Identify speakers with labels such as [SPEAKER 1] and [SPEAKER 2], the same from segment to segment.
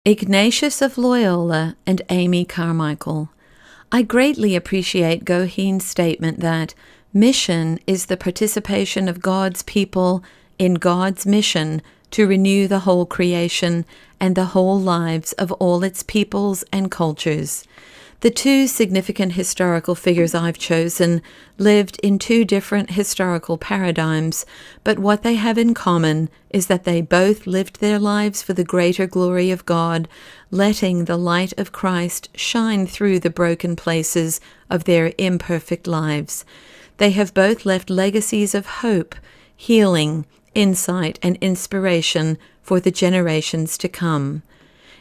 [SPEAKER 1] Ignatius of Loyola and Amy Carmichael. I greatly appreciate Goheen's statement that mission is the participation of God's people in God's mission to renew the whole creation and the whole lives of all its peoples and cultures. The two significant historical figures I've chosen lived in two different historical paradigms, but what they have in common is that they both lived their lives for the greater glory of God, letting the light of Christ shine through the broken places of their imperfect lives. They have both left legacies of hope, healing, insight, and inspiration for the generations to come.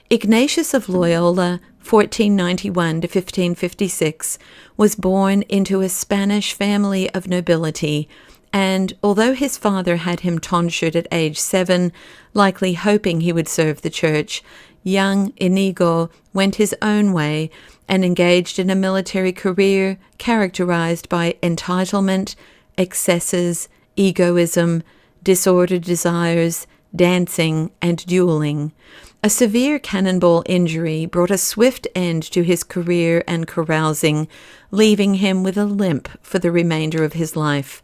[SPEAKER 1] Ignatius of Loyola, 1491 to 1556, was born into a Spanish family of nobility, and although his father had him tonsured at age 7, likely hoping he would serve the church, young Inigo went his own way and engaged in a military career characterized by entitlement, excesses, egoism, disordered desires, dancing, and dueling. A severe cannonball injury brought a swift end to his career and carousing, leaving him with a limp for the remainder of his life.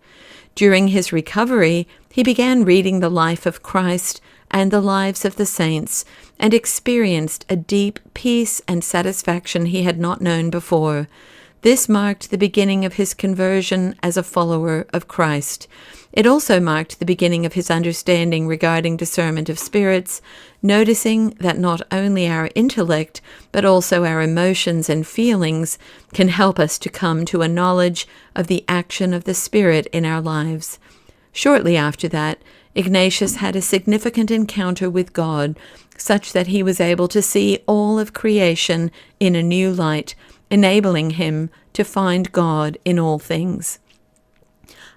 [SPEAKER 1] During his recovery, he began reading the life of Christ and the lives of the saints, and experienced a deep peace and satisfaction he had not known before. This marked the beginning of his conversion as a follower of Christ. It also marked the beginning of his understanding regarding discernment of spirits, noticing that not only our intellect, but also our emotions and feelings can help us to come to a knowledge of the action of the Spirit in our lives. Shortly after that, Ignatius had a significant encounter with God, such that he was able to see all of creation in a new light, enabling him to find God in all things.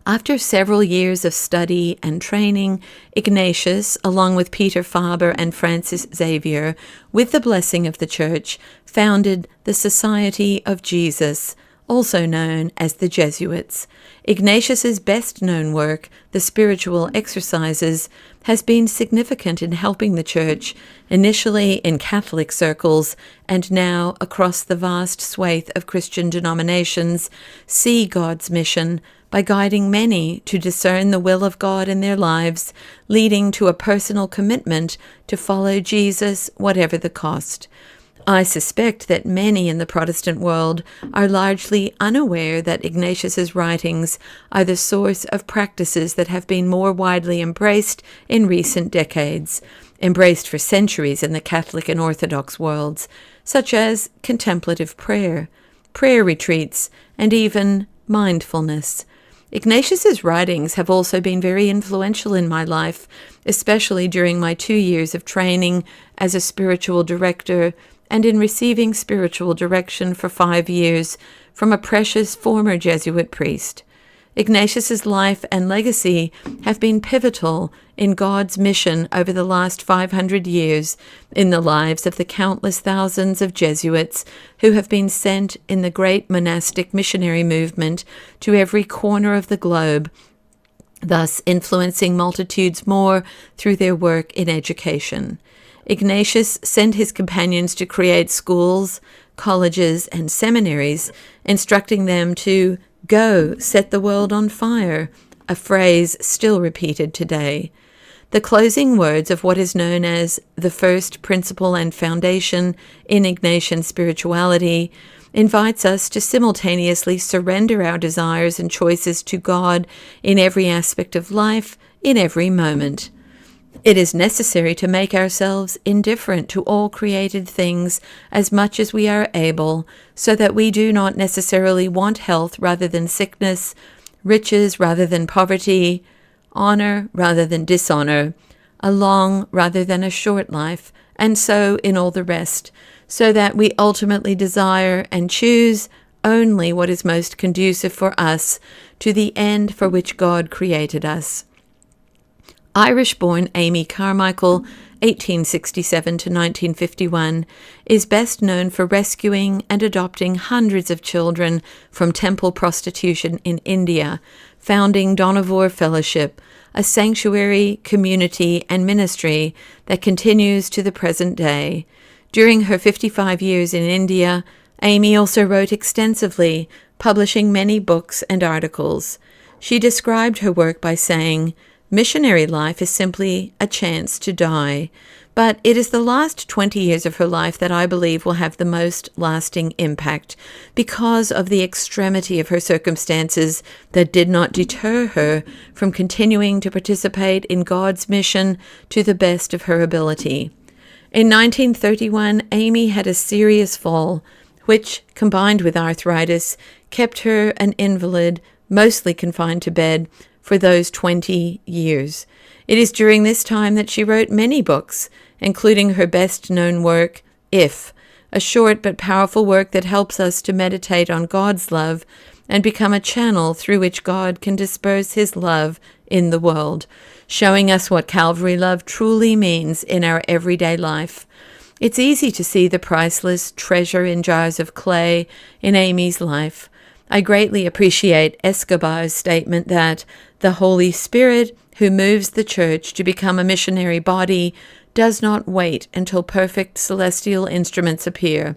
[SPEAKER 1] After several years of study and training, Ignatius, along with Peter Faber and Francis Xavier, with the blessing of the Church, founded the Society of Jesus, also known as the Jesuits. Ignatius's best-known work, The Spiritual Exercises, has been significant in helping the Church, initially in Catholic circles and now across the vast swathe of Christian denominations, see God's mission by guiding many to discern the will of God in their lives, leading to a personal commitment to follow Jesus whatever the cost. I suspect that many in the Protestant world are largely unaware that Ignatius's writings are the source of practices that have been more widely embraced in recent decades, embraced for centuries in the Catholic and Orthodox worlds, such as contemplative prayer, prayer retreats, and even mindfulness. Ignatius's writings have also been very influential in my life, especially during my 2 years of training as a spiritual director and in receiving spiritual direction for 5 years from a precious former Jesuit priest. Ignatius's life and legacy have been pivotal in God's mission over the last 500 years in the lives of the countless thousands of Jesuits who have been sent in the great monastic missionary movement to every corner of the globe, thus influencing multitudes more through their work in education. Ignatius sent his companions to create schools, colleges, and seminaries, instructing them to "Go, set the world on fire," a phrase still repeated today. The closing words of what is known as the first principle and foundation in Ignatian spirituality invites us to simultaneously surrender our desires and choices to God in every aspect of life, in every moment. It is necessary to make ourselves indifferent to all created things as much as we are able, so that we do not necessarily want health rather than sickness, riches rather than poverty, honor rather than dishonor, a long rather than a short life, and so in all the rest, so that we ultimately desire and choose only what is most conducive for us to the end for which God created us. Irish-born Amy Carmichael, 1867 to 1951, is best known for rescuing and adopting hundreds of children from temple prostitution in India, founding Dohnavur Fellowship, a sanctuary, community, and ministry that continues to the present day. During her 55 years in India, Amy also wrote extensively, publishing many books and articles. She described her work by saying, "Missionary life is simply a chance to die." But it is the last 20 years of her life that I believe will have the most lasting impact because of the extremity of her circumstances that did not deter her from continuing to participate in God's mission to the best of her ability. In 1931, Amy had a serious fall, which, combined with arthritis, kept her an invalid, mostly confined to bed, for those 20 years. It is during this time that she wrote many books, including her best-known work, If, a short but powerful work that helps us to meditate on God's love and become a channel through which God can disperse his love in the world, showing us what Calvary love truly means in our everyday life. It's easy to see the priceless treasure in jars of clay in Amy's life. I greatly appreciate Escobar's statement that the Holy Spirit, who moves the church to become a missionary body, does not wait until perfect celestial instruments appear.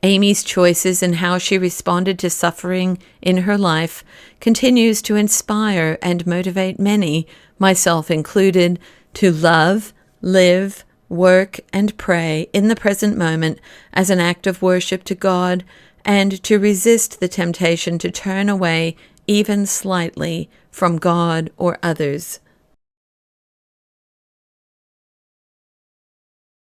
[SPEAKER 1] Amy's choices and how she responded to suffering in her life continues to inspire and motivate many, myself included, to love, live, work, and pray in the present moment as an act of worship to God, and to resist the temptation to turn away even slightly from God or others.